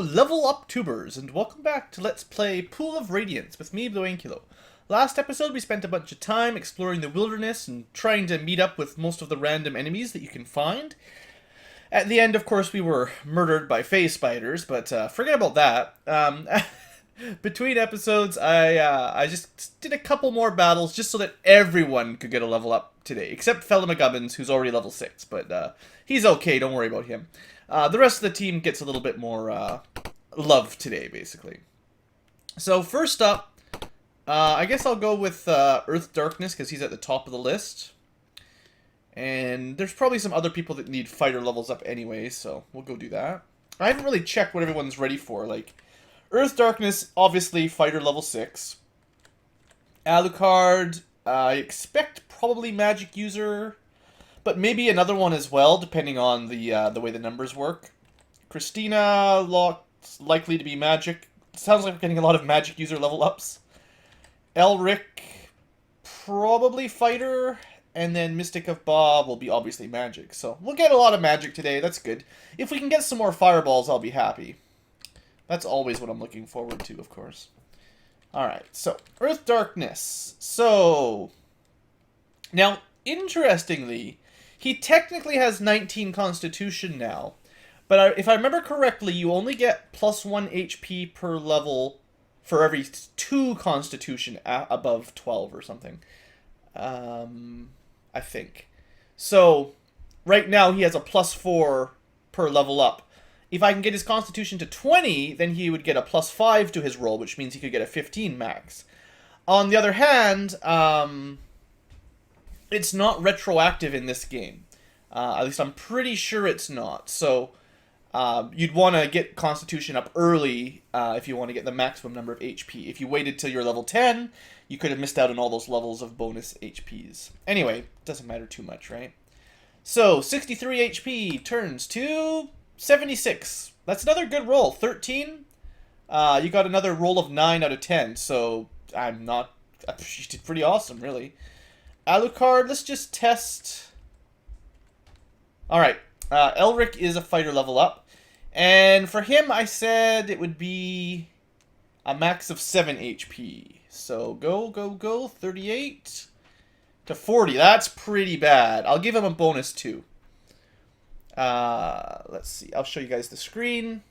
level up tubers, and welcome back to Let's Play Pool of Radiance with me, Blue Ankylo. Last episode we spent a bunch of time exploring the wilderness and trying to meet up with most of the random enemies that you can find. At the end, of course, we were murdered by phase spiders, but forget about that. Between episodes, I just did a couple more battles just so that everyone could get a level up today, except Fella McGubbins, who's already level 6, but he's okay, don't worry about him. The rest of the team gets a little bit more love today, basically. So first up, I guess I'll go with Earth Darkness, because he's at the top of the list. And there's probably some other people that need fighter levels up anyway, so we'll go do that. I haven't really checked what everyone's ready for. Like, Earth Darkness, obviously, fighter level 6. Alucard, I expect probably magic user, but maybe another one as well, depending on the way the numbers work. Christina, likely to be magic. Sounds like we're getting a lot of magic user level ups. Elric, probably fighter. And then Mystic of Bob will be obviously magic. So we'll get a lot of magic today. That's good. If we can get some more fireballs, I'll be happy. That's always what I'm looking forward to, of course. Alright, so Earth Darkness. So, now, interestingly, he technically has 19 Constitution now. But if I remember correctly, you only get +1 HP per level for every 2 Constitution above 12 or something. I think. So, right now he has a +4 per level up. If I can get his Constitution to 20, then he would get a +5 to his roll, which means he could get a 15 max. On the other hand, it's not retroactive in this game. At least I'm pretty sure it's not. So, you'd want to get Constitution up early if you want to get the maximum number of HP. If you waited till you're level 10, you could have missed out on all those levels of bonus HPs. Anyway, doesn't matter too much, right? So, 63 HP turns to 76. That's another good roll. 13. You got another roll of 9 out of 10, so you did pretty awesome, really. Alucard, let's just test. Alright, Elric is a fighter level up. And for him, I said it would be a max of 7 HP. So go, 38 to 40. That's pretty bad. I'll give him a bonus too. Let's see. I'll show you guys the screen.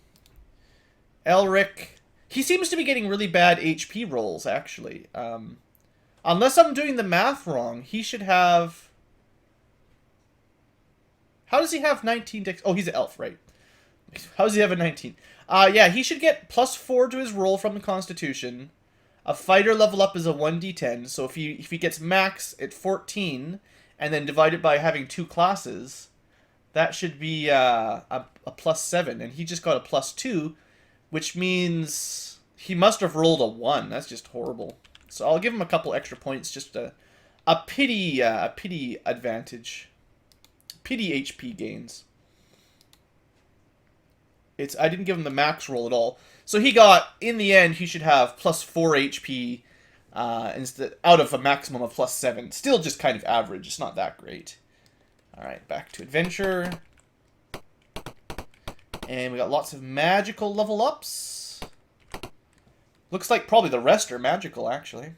Elric. He seems to be getting really bad HP rolls, actually. Unless I'm doing the math wrong, he should have... How does he have 19 dex? Oh, he's an elf, right? How does he have a 19? Yeah, he should get +4 to his roll from the Constitution. A fighter level up is a 1d10, so if he gets max at 14, and then divided by having 2 classes, that should be a +7, and he just got a +2, which means he must have rolled a 1. That's just horrible. So I'll give him a couple extra points, just a pity advantage. Pity HP gains. I didn't give him the max roll at all. So he got, in the end, he should have +4 HP out of a maximum of +7. Still just kind of average. It's not that great. Alright, back to adventure. And we got lots of magical level ups. Looks like probably the rest are magical, actually.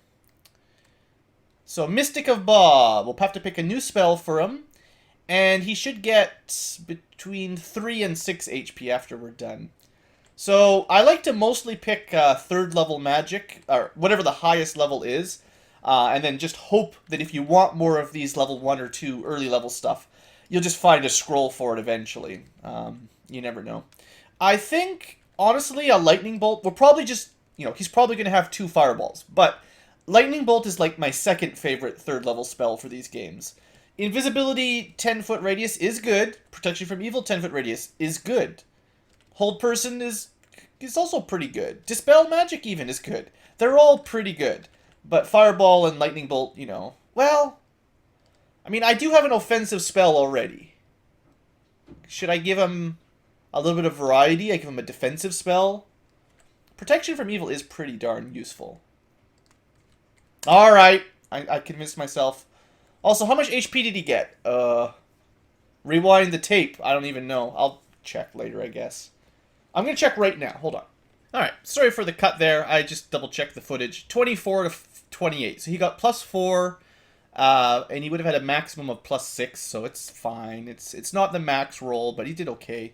So, Mystic of Bob. We'll have to pick a new spell for him. And he should get between 3 and 6 HP after we're done. So, I like to mostly pick 3rd level magic, or whatever the highest level is, and then just hope that if you want more of these level 1 or 2 early level stuff, you'll just find a scroll for it eventually. You never know. I think, honestly, a Lightning Bolt will probably just, he's probably going to have 2 fireballs, but Lightning Bolt is like my second favorite 3rd level spell for these games. Invisibility 10-foot radius is good. Protection from evil 10-foot radius is good. Hold person is also pretty good. Dispel magic even is good. They're all pretty good. But Fireball and Lightning Bolt, well, I mean, I do have an offensive spell already. Should I give him a little bit of variety? I give him a defensive spell. Protection from evil is pretty darn useful. Alright, I convinced myself. Also, how much HP did he get? Rewind the tape. I don't even know. I'll check later, I guess. I'm going to check right now. Hold on. Alright, sorry for the cut there. I just double-checked the footage. 24 to 28. So he got +4, and he would have had a maximum of +6, so it's fine. It's not the max roll, but he did okay.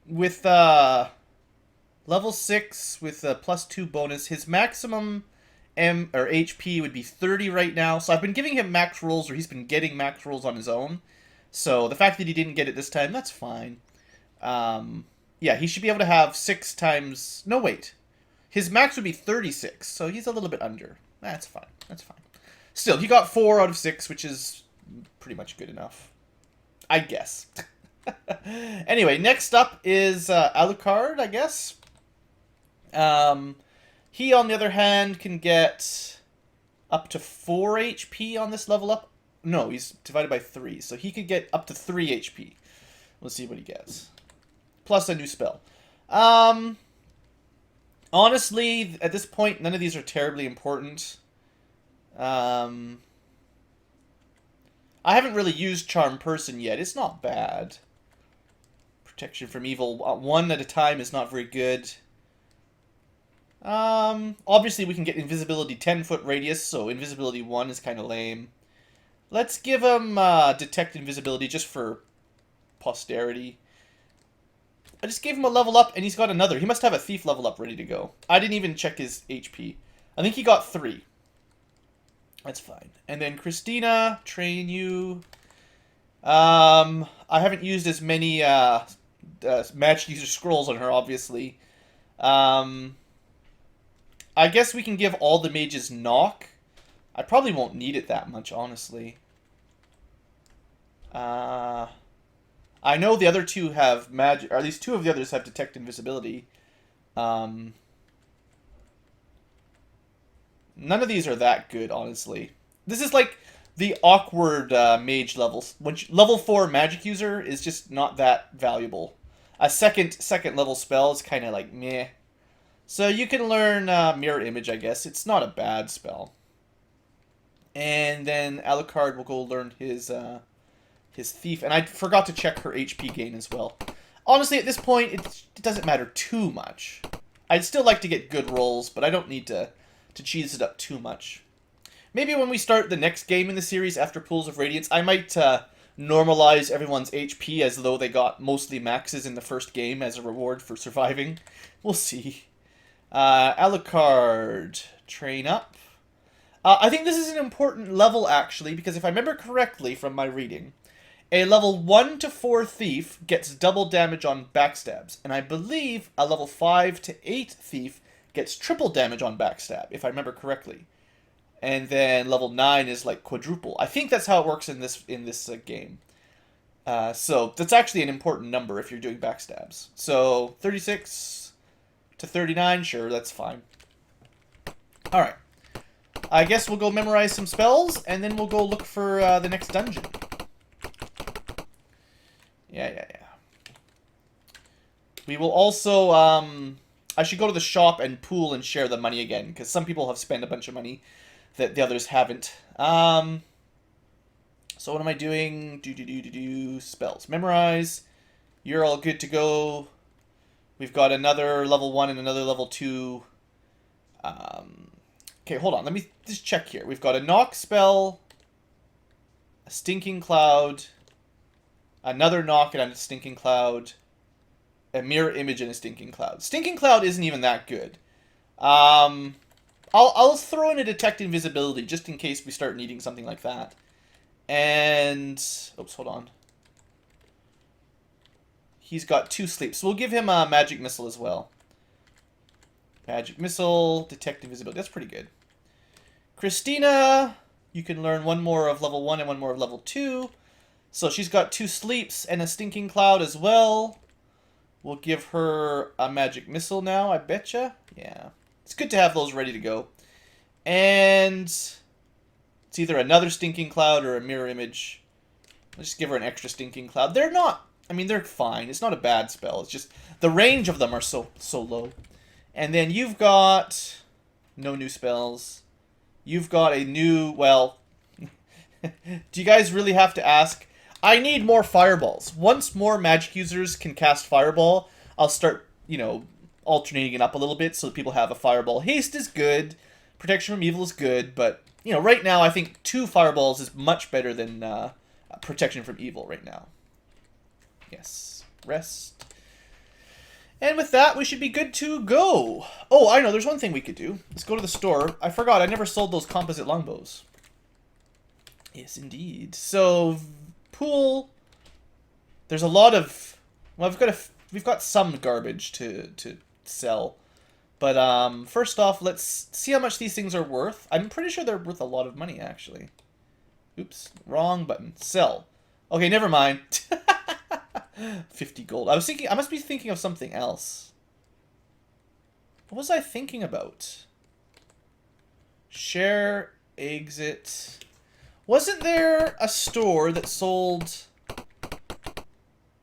With level 6 with a +2 bonus, his maximum HP would be 30 right now. So I've been giving him max rolls, or he's been getting max rolls on his own. So the fact that he didn't get it this time, that's fine. Yeah, he should be able to have 6 times... No, wait. His max would be 36, so he's a little bit under. That's fine. That's fine. Still, he got 4 out of 6, which is pretty much good enough. I guess. Anyway, next up is Alucard, I guess. He, on the other hand, can get up to 4 HP on this level up. No, he's divided by 3, so he could get up to 3 HP. Let's see what he gets. Plus a new spell. Honestly, at this point, none of these are terribly important. I haven't really used Charm Person yet. It's not bad. Protection from evil 1 at a time is not very good. Obviously we can get invisibility 10-foot radius, so invisibility 1 is kind of lame. Let's give him detect invisibility just for posterity. I just gave him a level up, and he's got another. He must have a thief level up ready to go. I didn't even check his HP. I think he got 3. That's fine. And then Christina, train you. I haven't used as many magic user scrolls on her, obviously. I guess we can give all the mages knock. I probably won't need it that much, honestly. I know the other two have magic, or at least 2 of the others have detect invisibility. None of these are that good, honestly. This is like the awkward mage levels. Level 4 magic user is just not that valuable. A second level spell is kind of like meh. So you can learn Mirror Image, I guess. It's not a bad spell. And then Alucard will go learn his Thief. And I forgot to check her HP gain as well. Honestly, at this point, it doesn't matter too much. I'd still like to get good rolls, but I don't need to cheese it up too much. Maybe when we start the next game in the series after Pools of Radiance, I might normalize everyone's HP as though they got mostly maxes in the first game as a reward for surviving. We'll see. Alucard, train up. I think this is an important level, actually, because if I remember correctly from my reading, a level 1 to 4 thief gets double damage on backstabs, and I believe a level 5 to 8 thief gets triple damage on backstab, if I remember correctly. And then level 9 is like quadruple. I think that's how it works in this game. So that's actually an important number if you're doing backstabs. So 36 to 39, sure, that's fine. Alright. I guess we'll go memorize some spells, and then we'll go look for the next dungeon. Yeah. We will also, I should go to the shop and pool and share the money again, because some people have spent a bunch of money that the others haven't. So what am I doing? Spells. Memorize. You're all good to go. We've got another level 1 and another level 2. Okay, hold on. Let me just check here. We've got a knock spell, a stinking cloud, another knock and a stinking cloud, a mirror image and a stinking cloud. Stinking cloud isn't even that good. I'll throw in a detect invisibility just in case we start needing something like that. And oops, hold on. He's got 2 sleeps, so we'll give him a magic missile as well. Magic missile, detect invisibility. That's pretty good. Christina, you can learn 1 more of level 1 and 1 more of level 2. So she's got 2 sleeps and a stinking cloud as well. We'll give her a magic missile now, I betcha. Yeah. It's good to have those ready to go. And it's either another stinking cloud or a mirror image. Let's just give her an extra stinking cloud. They're not, I mean, they're fine. It's not a bad spell. It's just the range of them are so low. And then you've got no new spells. You've got a new, well, do you guys really have to ask? I need more fireballs. Once more magic users can cast fireball, I'll start, alternating it up a little bit so that people have a fireball. Haste is good. Protection from evil is good. But, right now I think 2 fireballs is much better than protection from evil right now. Yes. Rest. And with that, we should be good to go. Oh, I know. There's one thing we could do. Let's go to the store. I forgot. I never sold those composite longbows. Yes, indeed. So, pool. There's a lot of... Well, we've got some garbage to sell. But first off, let's see how much these things are worth. I'm pretty sure they're worth a lot of money, actually. Oops. Wrong button. Sell. Okay, never mind. 50 gold. I must be thinking of something else. What was I thinking about? Share, exit. Wasn't there a store that sold...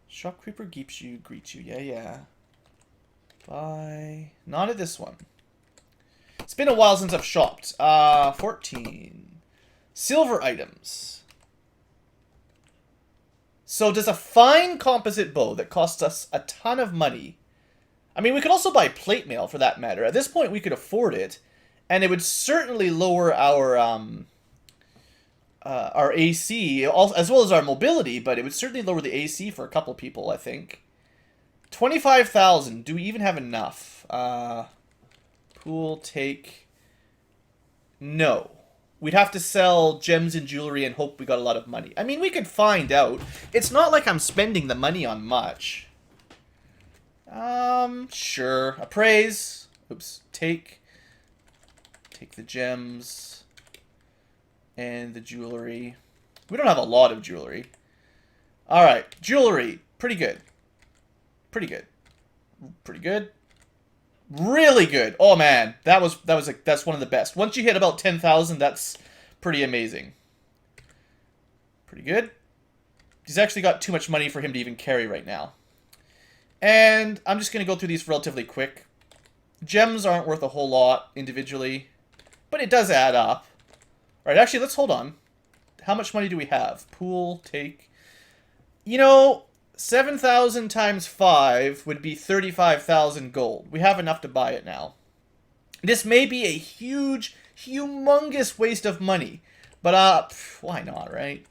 Shop Creeper greets you. Yeah. Buy. Not at this one. It's been a while since I've shopped. 14. Silver items. So does a fine composite bow that costs us a ton of money... I mean, we could also buy plate mail for that matter. At this point, we could afford it. And it would certainly lower our AC, as well as our mobility, but it would certainly lower the AC for a couple people, I think. 25,000. Do we even have enough? Pool, take... No. We'd have to sell gems and jewelry and hope we got a lot of money. I mean, we could find out. It's not like I'm spending the money on much. Sure. Appraise. Oops. Take the gems. And the jewelry. We don't have a lot of jewelry. Alright. Jewelry. Pretty good. Pretty good. Pretty good. Really good. Oh man, that's one of the best. Once you hit about 10,000, that's pretty amazing. Pretty good. He's actually got too much money for him to even carry right now. And I'm just going to go through these relatively quick. Gems aren't worth a whole lot individually, but it does add up. All right, actually, let's hold on. How much money do we have? Pool, take. 7,000 times 5 would be 35,000 gold. We have enough to buy it now. This may be a huge, humongous waste of money. But, why not, right?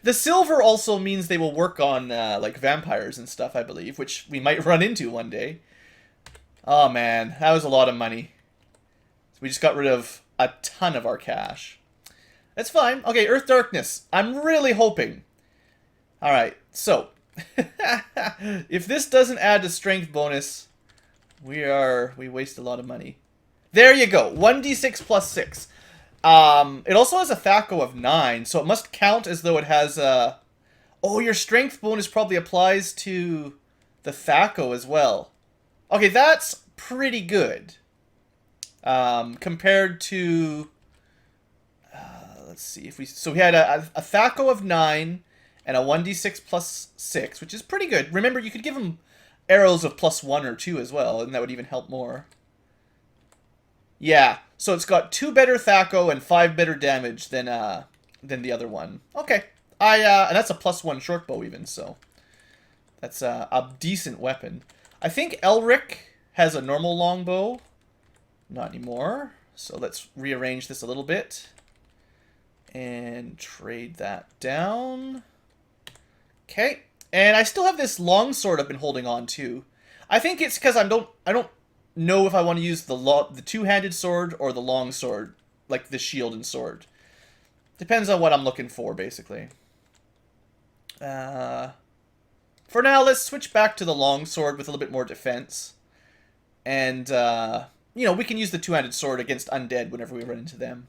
The silver also means they will work on, like, vampires and stuff, I believe, which we might run into one day. Oh, man. That was a lot of money. So we just got rid of a ton of our cash. That's fine. Okay, Earth Darkness. I'm really hoping... Alright, so, if this doesn't add a strength bonus, we waste a lot of money. There you go, 1d6 plus 6. It also has a THAC0 of 9, so it must count as though it has a... Oh, your strength bonus probably applies to the THAC0 as well. Okay, that's pretty good. Compared to... let's see, so we had a THAC0 of 9... and a 1d6 plus 6, which is pretty good. Remember, you could give him arrows of plus 1 or 2 as well, and that would even help more. Yeah, so it's got 2 better THAC0 and 5 better damage than the other one. Okay, and that's a plus 1 short bow even, so that's a decent weapon. I think Elric has a normal longbow. Not anymore. So let's rearrange this a little bit and trade that down. Okay, and I still have this longsword I've been holding on to. I think it's because I don't know if I want to use the two-handed sword or the longsword, like the shield and sword. Depends on what I'm looking for, basically. For now, let's switch back to the longsword with a little bit more defense. And, we can use the two-handed sword against undead whenever we run into them.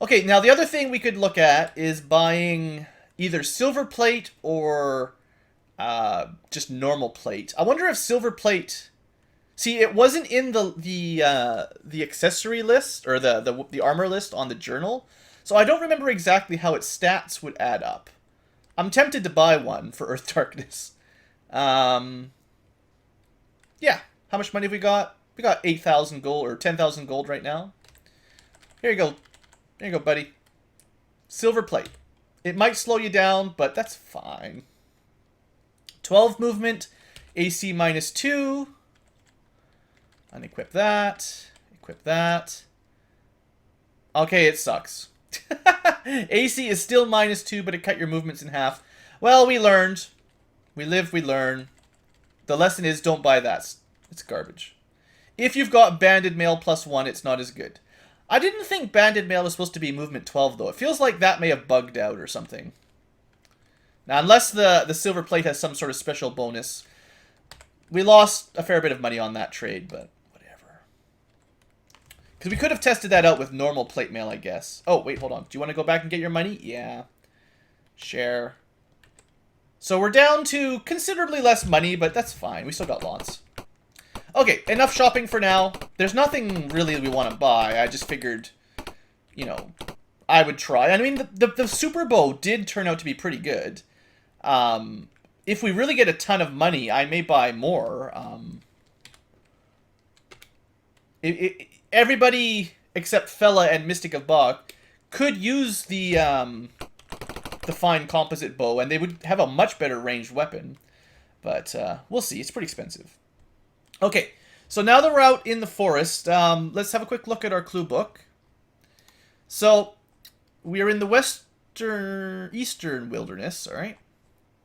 Okay, now the other thing we could look at is buying... either silver plate or just normal plate. I wonder if silver plate... See, it wasn't in the accessory list, or the armor list on the journal, so I don't remember exactly how its stats would add up. I'm tempted to buy one for Earth Darkness. Yeah, how much money have we got? We got 8,000 gold, or 10,000 gold right now. Here you go. There you go, buddy. Silver plate. It might slow you down, but that's fine. 12 movement, AC -2. Unequip that. Equip that. Okay, it sucks. AC is still -2, but it cut your movements in half. Well, we learned. We live, we learn. The lesson is don't buy that. It's garbage. If you've got Banded Mail +1, it's not as good. I didn't think Banded Mail was supposed to be movement 12, though. It feels like that may have bugged out or something. Now, unless the silver plate has some sort of special bonus, we lost a fair bit of money on that trade, but whatever. Because we could have tested that out with normal plate mail, I guess. Oh, wait, hold on. Do you want to go back and get your money? Yeah. Share. So we're down to considerably less money, but that's fine. We still got lots. Okay, enough shopping for now. There's nothing really we want to buy. I just figured, you know, I would try. I mean, the super bow did turn out to be pretty good. If we really get a ton of money, I may buy more. Everybody except Fella and Mystic of Ba could use the fine composite bow, and they would have a much better ranged weapon. But we'll see. It's pretty expensive. Okay, so now that we're out in the forest, let's have a quick look at our clue book. So, we are in the eastern wilderness, alright?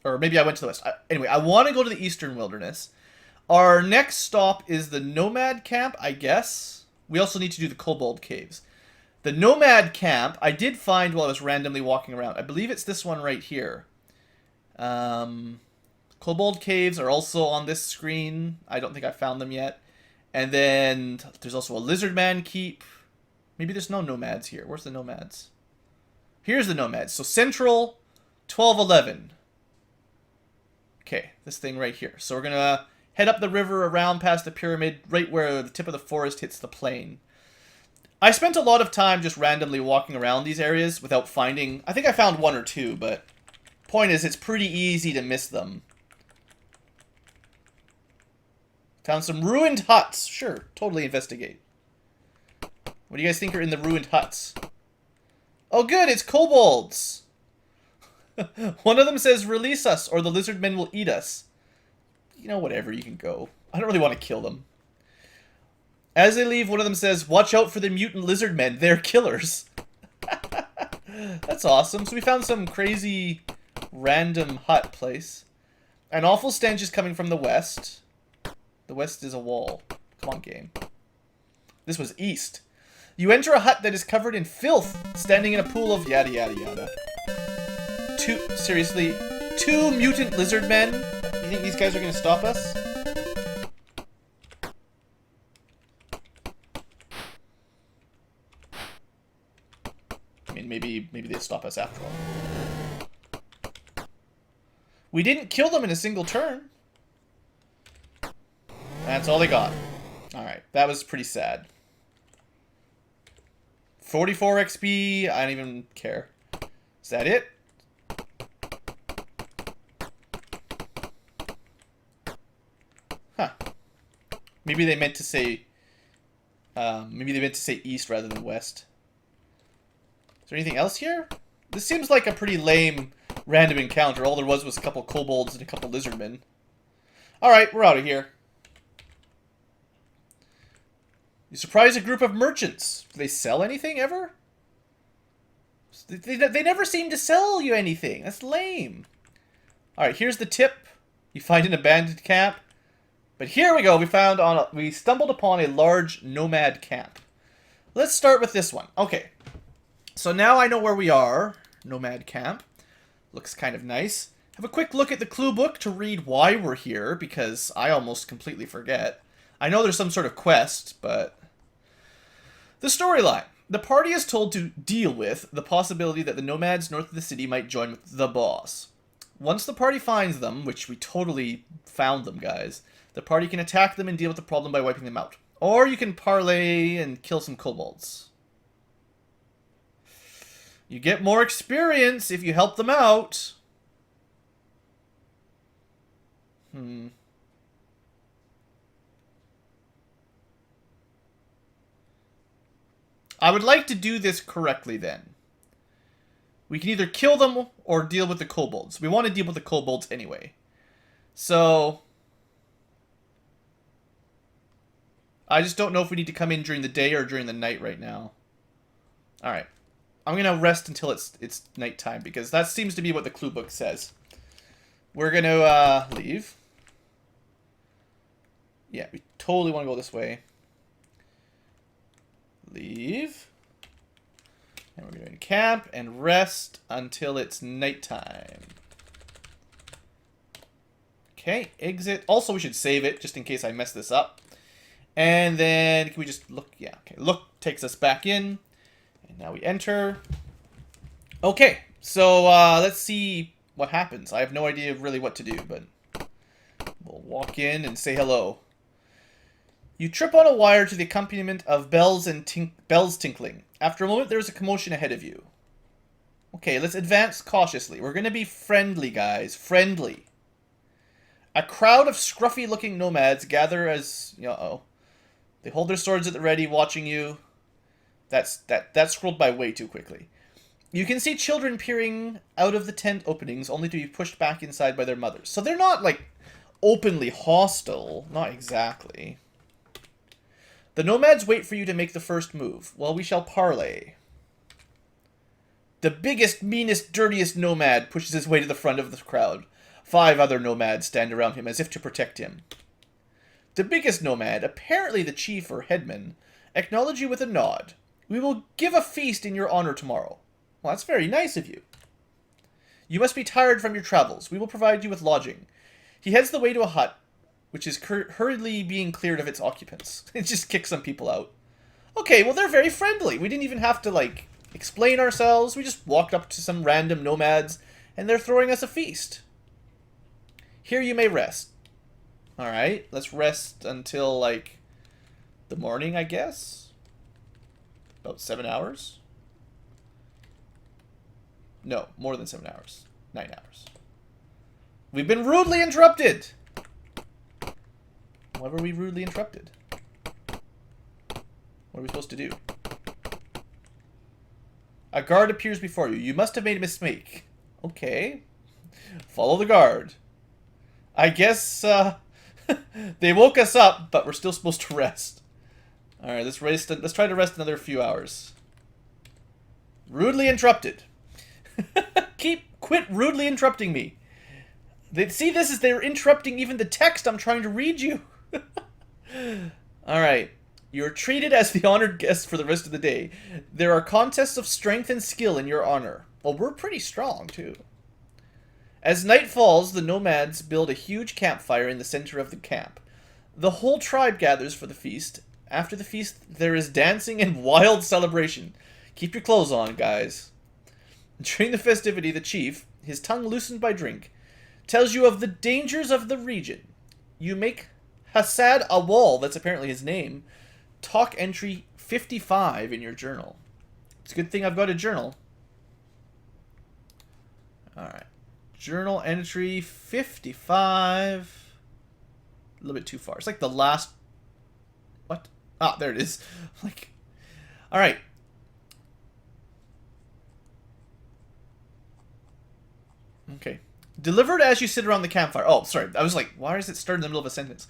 Or maybe I went to the west. Anyway, I want to go to the eastern wilderness. Our next stop is the Nomad camp, I guess. We also need to do the kobold caves. The Nomad camp, I did find while I was randomly walking around. I believe it's this one right here. Kobold caves are also on this screen. I don't think I found them yet. And then there's also a lizard man keep. Maybe there's no nomads here. Where's the nomads? Here's the nomads. So central, 1211. Okay, this thing right here. So we're going to head up the river around past the pyramid, right where the tip of the forest hits the plain. I spent a lot of time just randomly walking around these areas without finding... I think I found one or two, but point is it's pretty easy to miss them. Found some ruined huts. Sure, totally investigate. What do you guys think are in the ruined huts? Oh good, it's kobolds! One of them says, release us, or the lizard men will eat us. You know, whatever, you can go. I don't really want to kill them. As they leave, one of them says, watch out for the mutant lizard men, they're killers. That's awesome. So we found some crazy random hut place. An awful stench is coming from the west. The west is a wall. Come on, game. This was east. You enter a hut that is covered in filth, standing in a pool of yada yada yada. Seriously, 2 mutant lizard men? You think these guys are going to stop us? I mean, maybe they'll stop us after all. We didn't kill them in a single turn. That's all they got. Alright, that was pretty sad. 44 XP, I don't even care. Is that it? Huh. Maybe they meant to say... east rather than west. Is there anything else here? This seems like a pretty lame random encounter. All there was a couple kobolds and a couple lizardmen. Alright, we're out of here. You surprise a group of merchants. Do they sell anything ever? They never seem to sell you anything. That's lame. Alright, here's the tip. You find an abandoned camp. But here we go. We stumbled upon a large nomad camp. Let's start with this one. Okay. So now I know where we are. Nomad camp. Looks kind of nice. Have a quick look at the clue book to read why we're here, because I almost completely forget. I know there's some sort of quest, but... The storyline. The party is told to deal with the possibility that the nomads north of the city might join with the boss. Once the party finds them, which we totally found them, guys, the party can attack them and deal with the problem by wiping them out. Or you can parlay and kill some kobolds. You get more experience if you help them out. I would like to do this correctly then. We can either kill them or deal with the kobolds. We want to deal with the kobolds anyway. So I just don't know if we need to come in during the day or during the night right now. Alright. I'm going to rest until it's nighttime, because that seems to be what the clue book says. We're going to leave. Yeah, we totally want to go this way. Leave. And we're going to camp and rest until it's nighttime. Okay, exit. Also, we should save it, just in case I mess this up. And then, can we just look? Yeah, okay. Look takes us back in. And now we enter. Okay, so let's see what happens. I have no idea really what to do, but we'll walk in and say hello. You trip on a wire to the accompaniment of bells and bells tinkling. After a moment, there's a commotion ahead of you. Okay, let's advance cautiously. We're going to be friendly, guys. Friendly. A crowd of scruffy-looking nomads gather as... Uh-oh. They hold their swords at the ready, watching you. That scrolled by way too quickly. You can see children peering out of the tent openings, only to be pushed back inside by their mothers. So they're not, like, openly hostile. Not exactly. The nomads wait for you to make the first move. Well, we shall parley. The biggest, meanest, dirtiest nomad pushes his way to the front of the crowd. 5 other nomads stand around him as if to protect him. The biggest nomad, apparently the chief or headman, acknowledges you with a nod. We will give a feast in your honor tomorrow. Well, that's very nice of you. You must be tired from your travels. We will provide you with lodging. He heads the way to a hut, which is hurriedly being cleared of its occupants. It just kicks some people out. Okay, well, they're very friendly. We didn't even have to, like, explain ourselves. We just walked up to some random nomads, and they're throwing us a feast. Here you may rest. Alright, let's rest until, like, the morning, I guess? About 7 hours? No, more than 7 hours. 9 hours. We've been rudely interrupted! Why were we rudely interrupted? What are we supposed to do? A guard appears before you. You must have made a mistake. Okay. Follow the guard. I guess, they woke us up, but we're still supposed to rest. Alright, let's try to rest another few hours. Rudely interrupted. Quit rudely interrupting me. See, this is, they're interrupting even the text I'm trying to read you. Alright. You're treated as the honored guest for the rest of the day. There are contests of strength and skill in your honor. Well, we're pretty strong, too. As night falls, the nomads build a huge campfire in the center of the camp. The whole tribe gathers for the feast. After the feast, there is dancing and wild celebration. Keep your clothes on, guys. During the festivity, the chief, his tongue loosened by drink, tells you of the dangers of the region. You make Hassad Awal, that's apparently his name, talk entry 55 in your journal. It's a good thing I've got a journal. Alright. Journal entry 55. A little bit too far. It's like the last... What? Ah, there it is. Like... Alright. Okay. Delivered as you sit around the campfire. Oh, sorry. I was like, why does it start in the middle of a sentence?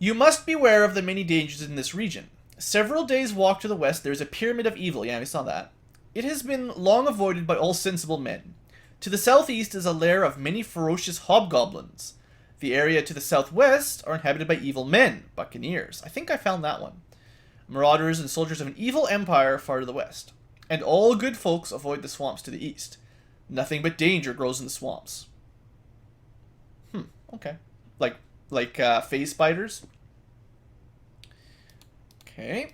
You must beware of the many dangers in this region. Several days' walk to the west, there is a pyramid of evil. Yeah, we saw that. It has been long avoided by all sensible men. To the southeast is a lair of many ferocious hobgoblins. The area to the southwest are inhabited by evil men, buccaneers. I think I found that one. Marauders and soldiers of an evil empire far to the west. And all good folks avoid the swamps to the east. Nothing but danger grows in the swamps. Okay. Like phase spiders. Okay.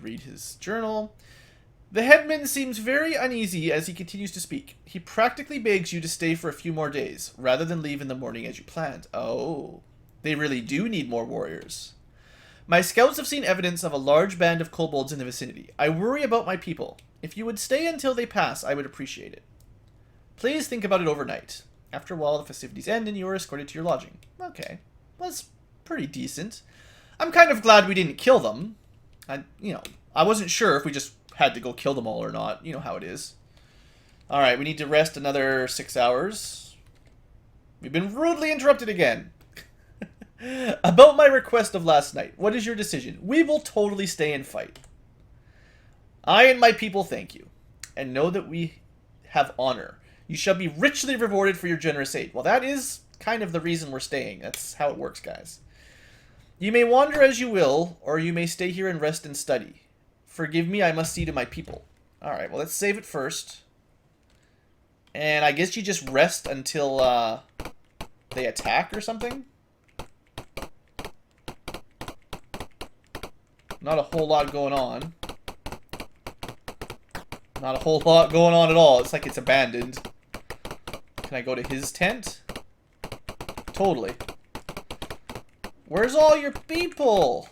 Read his journal. The headman seems very uneasy as he continues to speak. He practically begs you to stay for a few more days, rather than leave in the morning as you planned. Oh. They really do need more warriors. My scouts have seen evidence of a large band of kobolds in the vicinity. I worry about my people. If you would stay until they pass, I would appreciate it. Please think about it overnight. After a while, the festivities end and you are escorted to your lodging. Okay. Well, that's pretty decent. I'm kind of glad we didn't kill them. I wasn't sure if we just had to go kill them all or not. You know how it is. Alright, we need to rest another 6 hours. We've been rudely interrupted again. About my request of last night, what is your decision? We will totally stay and fight. I and my people thank you, and know that we have honor. You shall be richly rewarded for your generous aid. Well, that is kind of the reason we're staying. That's how it works, guys. You may wander as you will, or you may stay here and rest and study. Forgive me, I must see to my people. Alright, well, let's save it first. And I guess you just rest until they attack or something? Not a whole lot going on. Not a whole lot going on at all. It's like it's abandoned. Can I go to his tent? Totally. Where's all your people?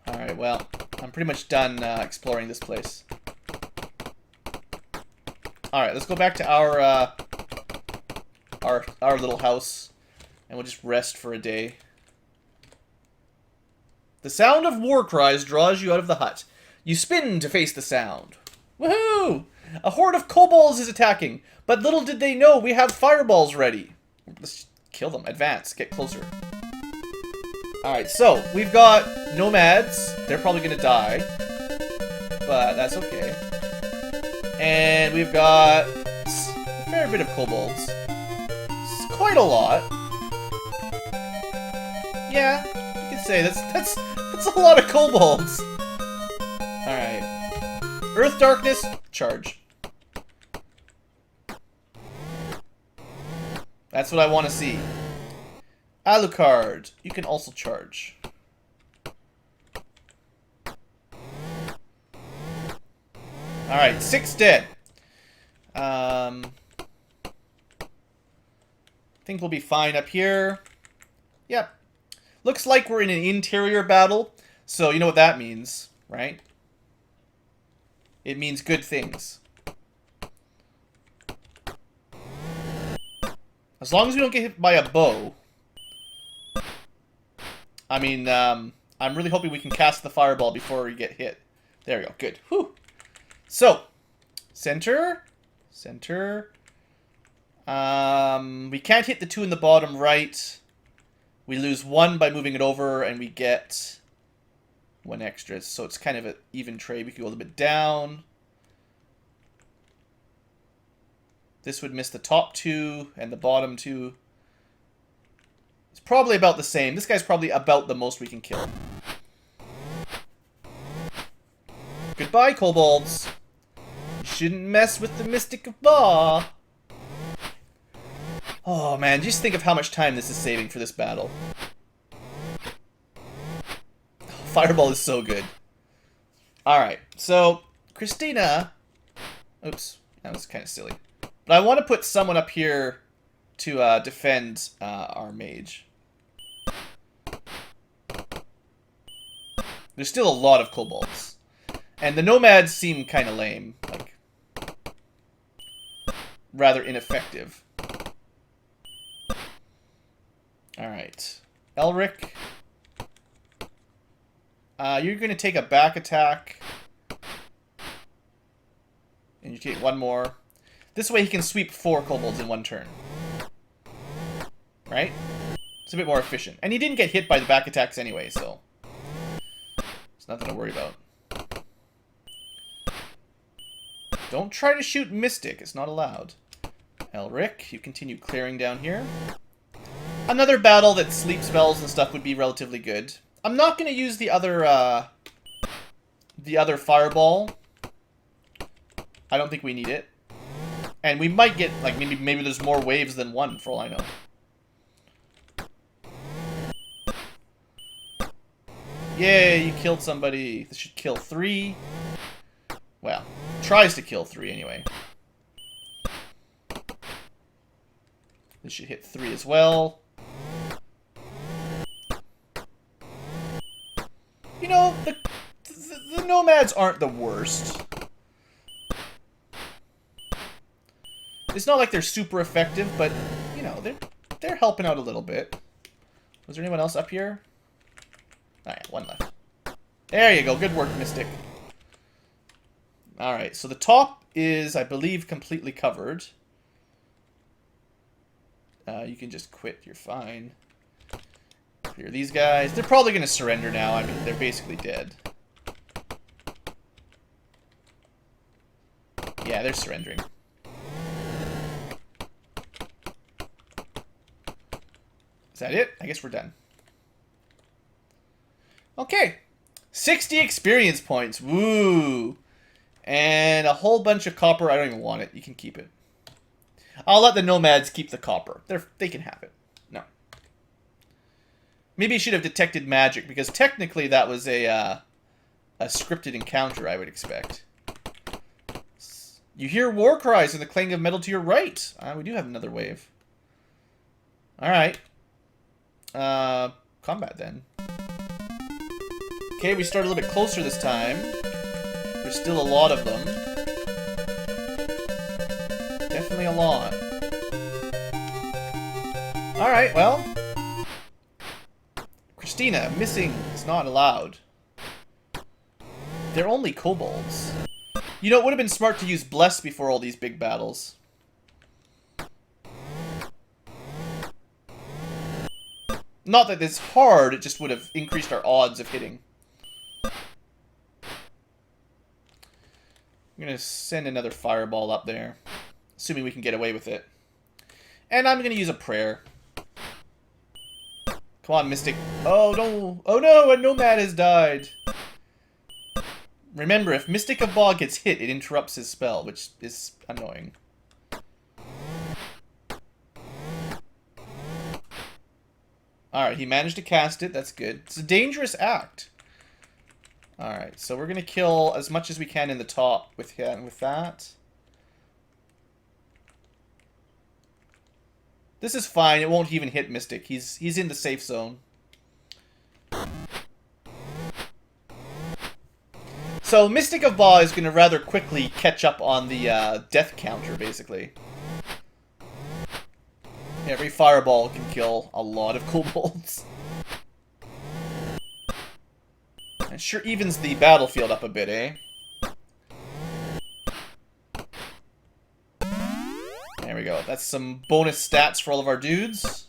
Alright, well, I'm pretty much done exploring this place. Alright, let's go back to our little house. And we'll just rest for a day. The sound of war cries draws you out of the hut. You spin to face the sound. Woohoo! A horde of kobolds is attacking, but little did they know we have fireballs ready. Let's kill them. Advance. Get closer. Alright, so we've got nomads. They're probably going to die, but that's okay. And we've got a fair bit of kobolds. It's quite a lot. Yeah, you could say that's a lot of kobolds. Alright. Earth Darkness, charge. That's what I want to see. Alucard, you can also charge. Alright, 6 dead. Think we'll be fine up here. Yep. Looks like we're in an interior battle, so you know what that means, right? It means good things. As long as we don't get hit by a bow. I mean, I'm really hoping we can cast the fireball before we get hit. There we go, good. Whew. So, center. Center. We can't hit the 2 in the bottom right. We lose 1 by moving it over, and we get 1 extra. So it's kind of an even trade. We could go a little bit down. This would miss the top 2 and the bottom 2. It's probably about the same. This guy's probably about the most we can kill. Goodbye, kobolds. You shouldn't mess with the Mystic of Ba. Oh man, just think of how much time this is saving for this battle. Fireball is so good. Alright, so Christina... Oops, that was kind of silly. But I want to put someone up here to defend our mage. There's still a lot of kobolds. And the nomads seem kind of lame. Like, rather ineffective. Alright. Elric. You're going to take a back attack. And you take 1 more. This way he can sweep 4 kobolds in 1 turn. Right? It's a bit more efficient. And he didn't get hit by the back attacks anyway, so... It's nothing to worry about. Don't try to shoot Mystic. It's not allowed. Elric, you continue clearing down here. Another battle that sleep spells and stuff would be relatively good. I'm not going to use the other fireball. I don't think we need it. And we might get, like, maybe there's more waves than 1, for all I know. Yay, you killed somebody. This should kill 3. Well, tries to kill 3 anyway. This should hit 3 as well. You know, the nomads aren't the worst. It's not like they're super effective, but, you know, they're helping out a little bit. Was there anyone else up here? Alright, 1 left. There you go. Good work, Mystic. Alright, so the top is, I believe, completely covered. You can just quit. You're fine. Clear these guys. They're probably going to surrender now. I mean, they're basically dead. Yeah, they're surrendering. Is that it? I guess we're done. Okay. 60 experience points. Woo. And a whole bunch of copper. I don't even want it. You can keep it. I'll let the Nomads keep the copper. They can have it. No. Maybe you should have detected magic, because technically that was a scripted encounter, I would expect. You hear war cries and the clang of metal to your right. We do have another wave. Alright. Combat then. Okay, we start a little bit closer this time. There's still a lot of them. Definitely a lot. Alright, well. Christina, missing is not allowed. They're only kobolds. You know, it would have been smart to use Bless before all these big battles. Not that it's hard, it just would have increased our odds of hitting. I'm going to send another fireball up there. Assuming we can get away with it. And I'm going to use a prayer. Come on, Mystic. Oh, no. Oh, no. A Nomad has died. Remember, if Mystic of Ba gets hit, it interrupts his spell, which is annoying. Alright, he managed to cast it. That's good. It's a dangerous act. Alright, so we're going to kill as much as we can in the top with that. This is fine. It won't even hit Mystic. He's in the safe zone. So Mystic of Ba is going to rather quickly catch up on the death counter, basically. Every fireball can kill a lot of kobolds. It sure evens the battlefield up a bit, eh? There we go. That's some bonus stats for all of our dudes.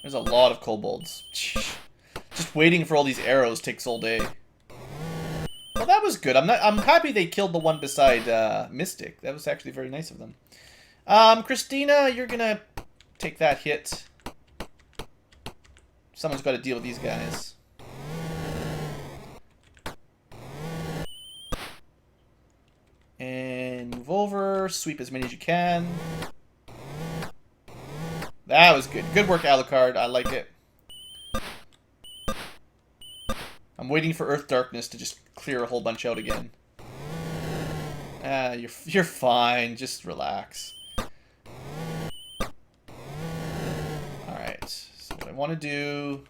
There's a lot of kobolds. Just waiting for all these arrows takes all day. Well, that was good. I'm happy they killed the one beside Mystic. That was actually very nice of them. Christina, you're gonna take that hit. Someone's got to deal with these guys. And move over. Sweep as many as you can. That was good. Good work, Alucard. I like it. I'm waiting for Earth Darkness to just clear a whole bunch out again. You're fine. Just relax. Alright. So what I want to do...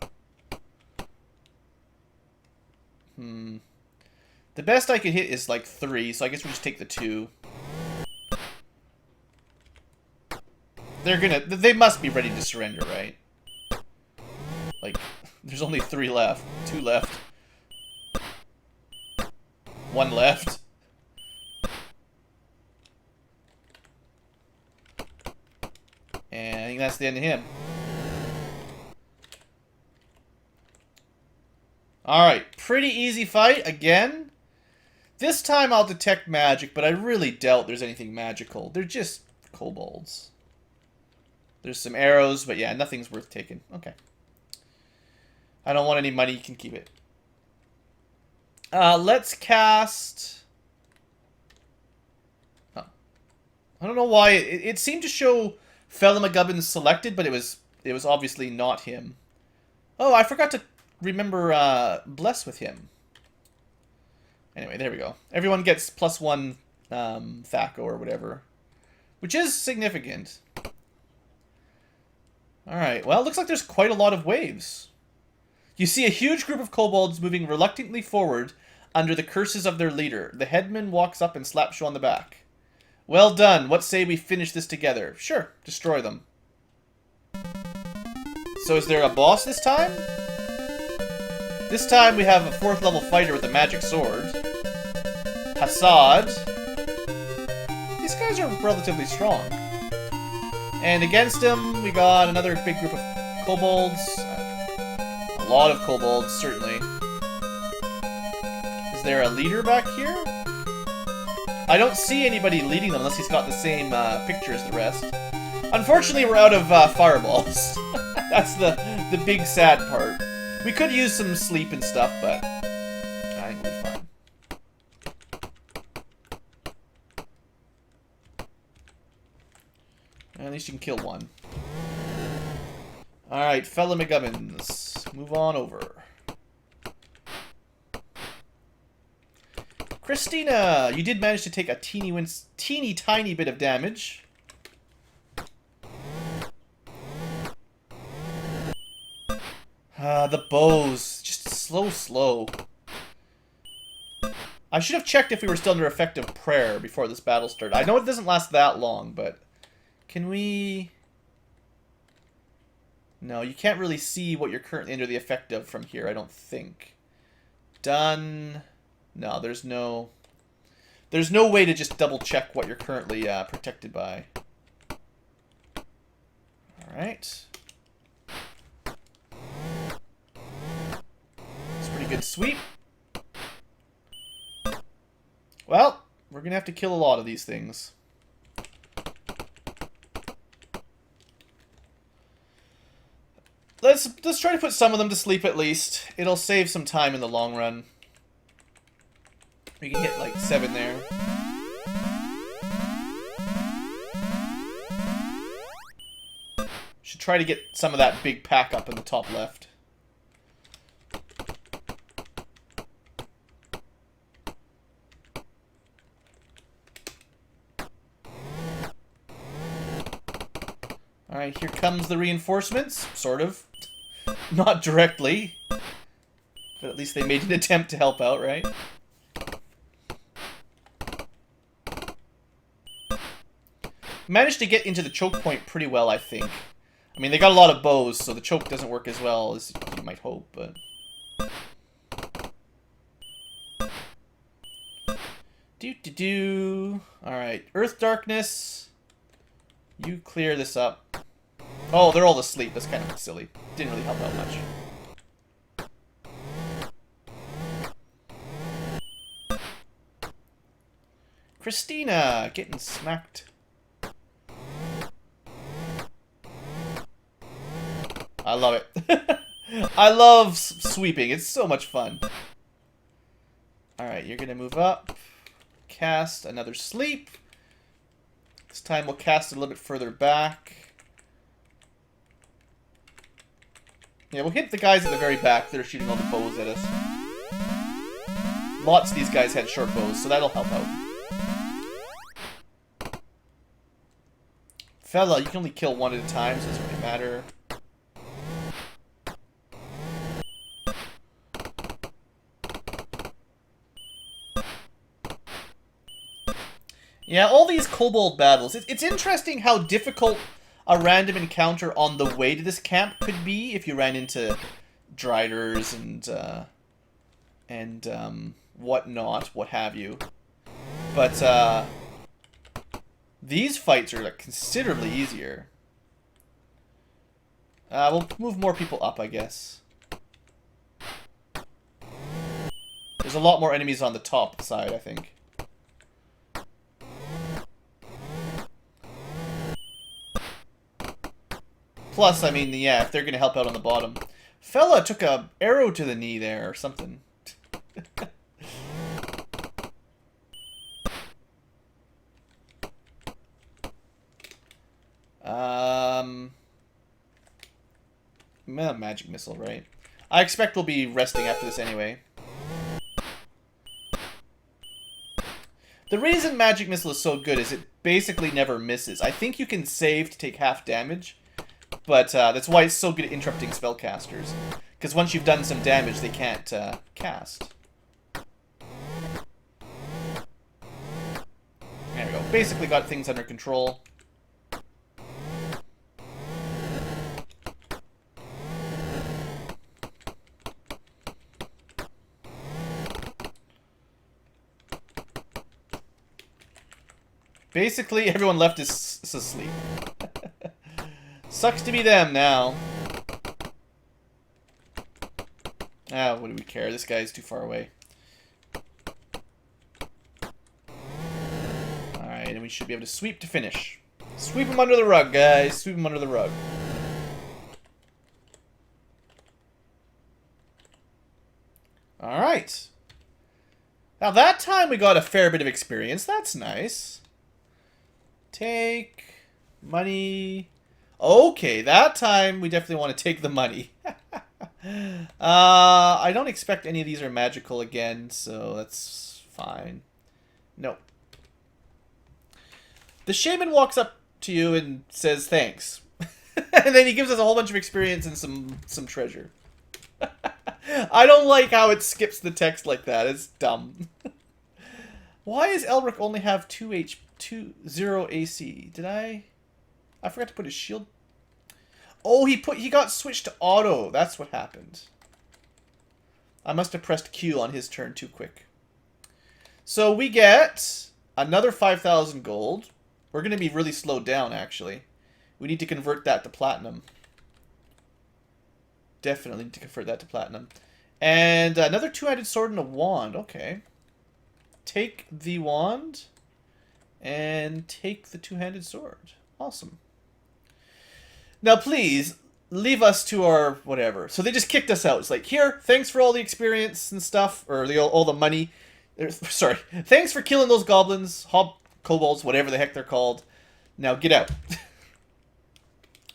The best I could hit is like 3, so I guess we just take the 2. They must be ready to surrender, right? Like, there's only 3 left. 2 left. 1 left. And I think that's the end of him. Alright, pretty easy fight, again. This time I'll detect magic, but I really doubt there's anything magical. They're just kobolds. There's some arrows, but yeah, nothing's worth taking. Okay. I don't want any money, you can keep it. Let's cast... Oh. I don't know why. It seemed to show Felamagubbin selected, but it was obviously not him. Oh, I forgot to remember Bless with him. Anyway, there we go. Everyone gets +1 Thaco or whatever. Which is significant. Alright, well, it looks like there's quite a lot of waves. You see a huge group of kobolds moving reluctantly forward under the curses of their leader. The headman walks up and slaps you on the back. Well done. What say we finish this together? Sure, destroy them. So is there a boss this time? This time we have a 4th level fighter with a magic sword. Hassad. These guys are relatively strong. And against him, we got another big group of kobolds. A lot of kobolds, certainly. Is there a leader back here? I don't see anybody leading them unless he's got the same picture as the rest. Unfortunately, we're out of fireballs. That's the big sad part. We could use some sleep and stuff, but I think we'll be fine. At least you can kill one. Alright, fella McGubbins. Move on over. Christina, you did manage to take a teeny tiny bit of damage. The bows. Just slow. I should have checked if we were still under effective prayer before this battle started. I know it doesn't last that long, but... Can we... No, you can't really see what you're currently under the effect of from here, I don't think. Done... No, there's no way to just double check what you're currently protected by. Alright. It's a pretty good sweep. Well, we're gonna have to kill a lot of these things. Let's try to put some of them to sleep at least. It'll save some time in the long run. We can hit like 7 there. Should try to get some of that big pack up in the top left. Alright, here comes the reinforcements. Sort of. Not directly. But at least they made an attempt to help out, right? Managed to get into the choke point pretty well, I think. I mean, they got a lot of bows, so the choke doesn't work as well as you might hope, but... Alright, Earth Darkness. You clear this up. Oh, they're all asleep. That's kind of silly. Didn't really help out much. Christina, getting smacked. I love it. I love sweeping. It's so much fun. Alright, you're going to move up. Cast another sleep. This time we'll cast it a little bit further back. Yeah, we'll hit the guys at the very back that are shooting all the bows at us. Lots of these guys had short bows, so that'll help out. Fella, you can only kill one at a time, so it doesn't really matter. Yeah, all these kobold battles. It's interesting how difficult a random encounter on the way to this camp could be if you ran into driders and whatnot, what have you. But these fights are like, considerably easier. We'll move more people up, I guess. There's a lot more enemies on the top side, I think. Plus, I mean, yeah, if they're going to help out on the bottom. Fella took a arrow to the knee there or something. Magic missile, right? I expect we'll be resting after this anyway. The reason magic missile is so good is it basically never misses. I think you can save to take half damage. But that's why it's so good at interrupting spellcasters. Because once you've done some damage, they can't cast. There we go. Basically got things under control. Basically, everyone left is asleep. Sucks to be them now. Ah, what do we care? This guy's too far away. Alright, and we should be able to sweep to finish. Sweep him under the rug, guys. Sweep him under the rug. Alright. Now that time we got a fair bit of experience. That's nice. Take money. Okay, that time we definitely want to take the money. I don't expect any of these are magical again, so that's fine. No. The shaman walks up to you and says thanks. And then he gives us a whole bunch of experience and some treasure. I don't like how it skips the text like that. It's dumb. Why does Elric only have 0 AC? Did I forgot to put his shield. Oh, he got switched to auto. That's what happened. I must have pressed Q on his turn too quick. So we get another 5,000 gold. We're going to be really slowed down, actually. We need to convert that to platinum. Definitely need to convert that to platinum. And another two-handed sword and a wand. Okay. Take the wand and take the two-handed sword. Awesome. Now, please, leave us to our whatever. So they just kicked us out. It's like, here, thanks for all the experience and stuff, or all the money. Sorry. Thanks for killing those goblins, kobolds, whatever the heck they're called. Now, get out.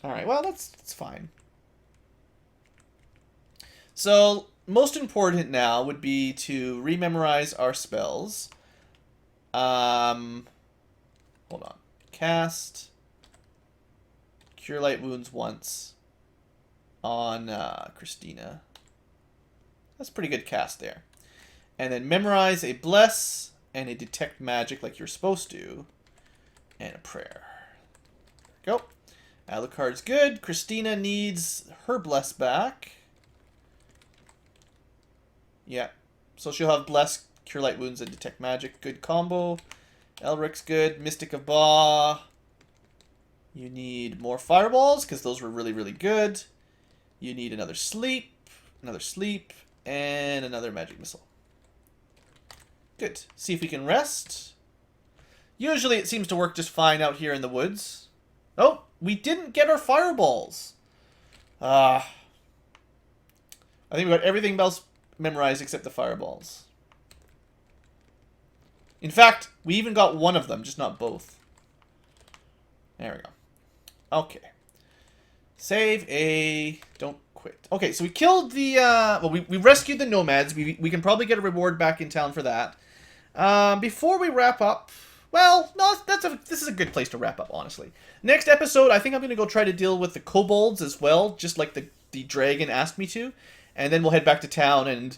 Alright, well, that's fine. So, most important now would be to rememorize our spells. Hold on. Cast Cure Light Wounds once on Christina. That's a pretty good cast there. And then memorize a Bless and a Detect Magic like you're supposed to. And a Prayer. There we go. Alucard's good. Christina needs her Bless back. Yeah. So she'll have Bless, Cure Light Wounds, and Detect Magic. Good combo. Elric's good. Mystic of Ba. You need more Fireballs, because those were really, really good. You need another Sleep, and another Magic Missile. Good. See if we can rest. Usually it seems to work just fine out here in the woods. Oh, we didn't get our Fireballs. I think we got everything else memorized except the Fireballs. In fact, we even got one of them, just not both. There we go. Okay. Save a... Don't quit. Okay, so we killed the... well, we rescued the Nomads. We can probably get a reward back in town for that. Before we wrap up... Well, no, this is a good place to wrap up, honestly. Next episode, I think I'm going to go try to deal with the kobolds as well, just like the dragon asked me to. And then we'll head back to town and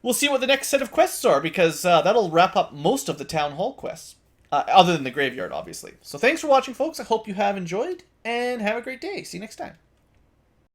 we'll see what the next set of quests are, because that'll wrap up most of the town hall quests. Other than the graveyard, obviously. So thanks for watching, folks. I hope you have enjoyed, and have a great day. See you next time.